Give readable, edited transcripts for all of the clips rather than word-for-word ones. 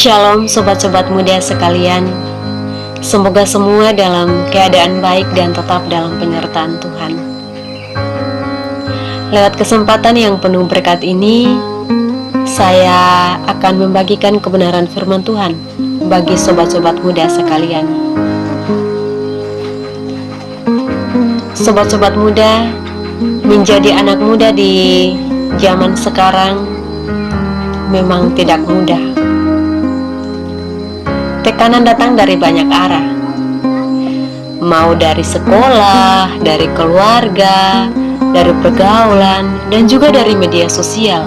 Shalom sobat-sobat muda sekalian. Semoga semua dalam keadaan baik dan tetap dalam penyertaan Tuhan. Lewat kesempatan yang penuh berkat ini, saya akan membagikan kebenaran firman Tuhan bagi sobat-sobat muda sekalian. Sobat-sobat muda, menjadi anak muda di zaman sekarang memang tidak mudah. Tekanan datang dari banyak arah, mau dari sekolah, dari keluarga, dari pergaulan, dan juga dari media sosial.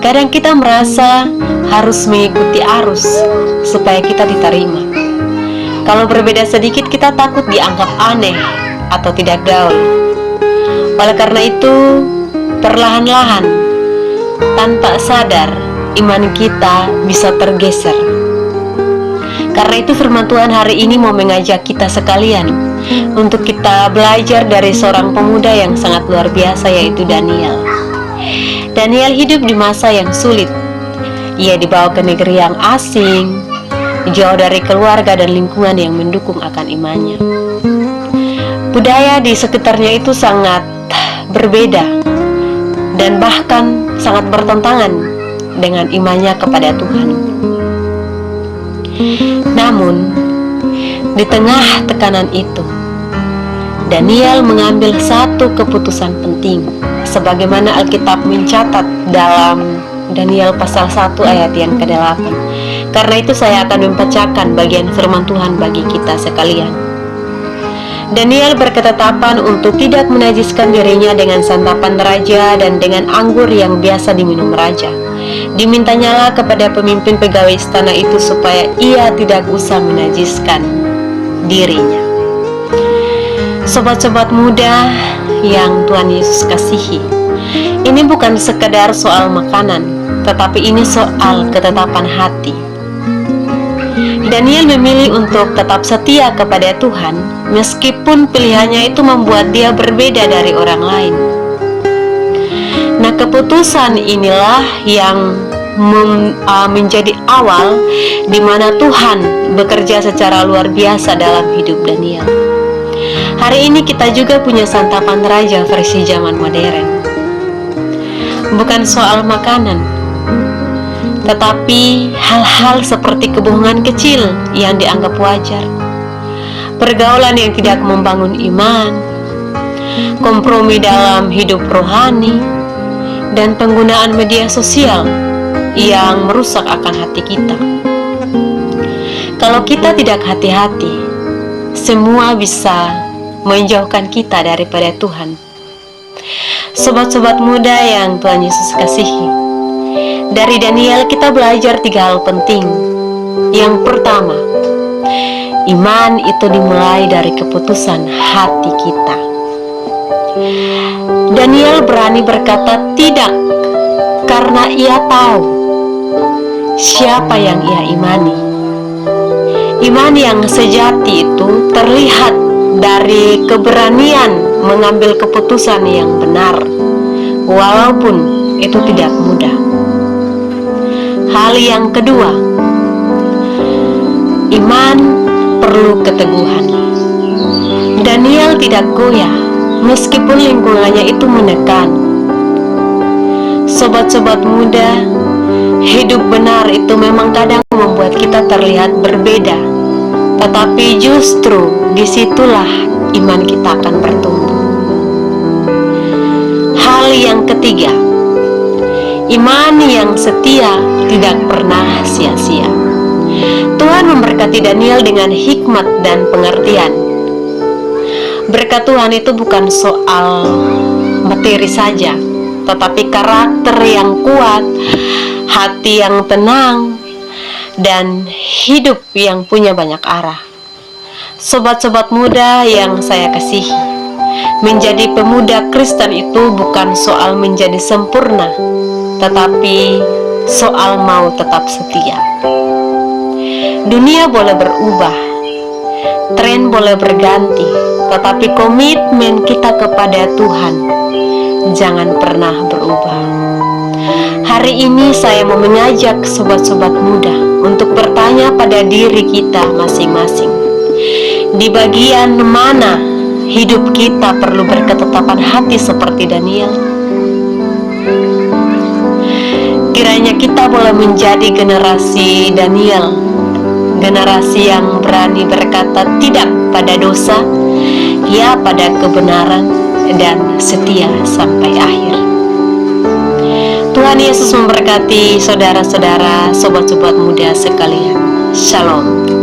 Kadang kita merasa harus mengikuti arus supaya kita diterima. Kalau berbeda sedikit, kita takut dianggap aneh atau tidak gaul. Oleh karena itu, perlahan-lahan, tanpa sadar, iman kita bisa tergeser. Karena itu firman Tuhan hari ini mau mengajak kita sekalian untuk kita belajar dari seorang pemuda yang sangat luar biasa, yaitu Daniel. Daniel hidup di masa yang sulit. Ia dibawa ke negeri yang asing, jauh dari keluarga dan lingkungan yang mendukung akan imannya. Budaya di sekitarnya itu sangat berbeda dan bahkan sangat bertentangan dengan imannya kepada Tuhan. Namun, di tengah tekanan itu, Daniel mengambil satu keputusan penting, sebagaimana Alkitab mencatat dalam Daniel pasal 1 ayat yang ke-8. Karena itu saya akan membacakan bagian firman Tuhan bagi kita sekalian. Daniel berketetapan untuk tidak menajiskan dirinya dengan santapan raja dan dengan anggur yang biasa diminum raja. Dimintanyalah kepada pemimpin pegawai istana itu supaya ia tidak usah menajiskan dirinya. Sobat-sobat muda yang Tuhan Yesus kasihi, ini bukan sekedar soal makanan, tetapi ini soal ketetapan hati. Daniel memilih untuk tetap setia kepada Tuhan, meskipun pilihannya itu membuat dia berbeda dari orang lain. Nah, keputusan inilah yang menjadi awal di mana Tuhan bekerja secara luar biasa dalam hidup Daniel. Hari ini kita juga punya santapan raja versi zaman modern. Bukan soal makanan, tetapi hal-hal seperti kebohongan kecil yang dianggap wajar, pergaulan yang tidak membangun iman, kompromi dalam hidup rohani, dan penggunaan media sosial yang merusak akan hati kita. Kalau kita tidak hati-hati, semua bisa menjauhkan kita daripada Tuhan. Sobat-sobat muda yang Tuhan Yesus kasihi, dari Daniel kita belajar 3 hal penting. Yang pertama, iman itu dimulai dari keputusan hati kita. Daniel berani berkata tidak karena ia tahu siapa yang ia imani. Iman yang sejati itu terlihat dari keberanian mengambil keputusan yang benar, walaupun itu tidak mudah. Hal yang kedua, iman perlu keteguhan. Daniel tidak goyah meskipun lingkungannya itu menekan. Sobat-sobat muda, hidup benar itu memang kadang membuat kita terlihat berbeda, tetapi justru disitulah iman kita akan bertumbuh. Hal yang ketiga, iman yang setia tidak pernah sia-sia. Tuhan memberkati Daniel dengan hikmat dan pengertian. Berkat Tuhan itu bukan soal materi saja, tetapi karakter yang kuat, hati yang tenang, dan hidup yang punya banyak arah. Sobat-sobat muda yang saya kasihi, menjadi pemuda Kristen itu bukan soal menjadi sempurna, tetapi soal mau tetap setia. Dunia boleh berubah, tren boleh berganti, tetapi komitmen kita kepada Tuhan jangan pernah berubah. Hari ini saya mau mengajak sobat-sobat muda untuk bertanya pada diri kita masing-masing. Di bagian mana hidup kita perlu berketetapan hati seperti Daniel? Kiranya kita boleh menjadi generasi Daniel, generasi yang berani berkata tidak pada dosa, ya pada kebenaran, dan setia sampai akhir. Tuhan Yesus memberkati saudara-saudara, sobat-sobat muda sekalian. Shalom.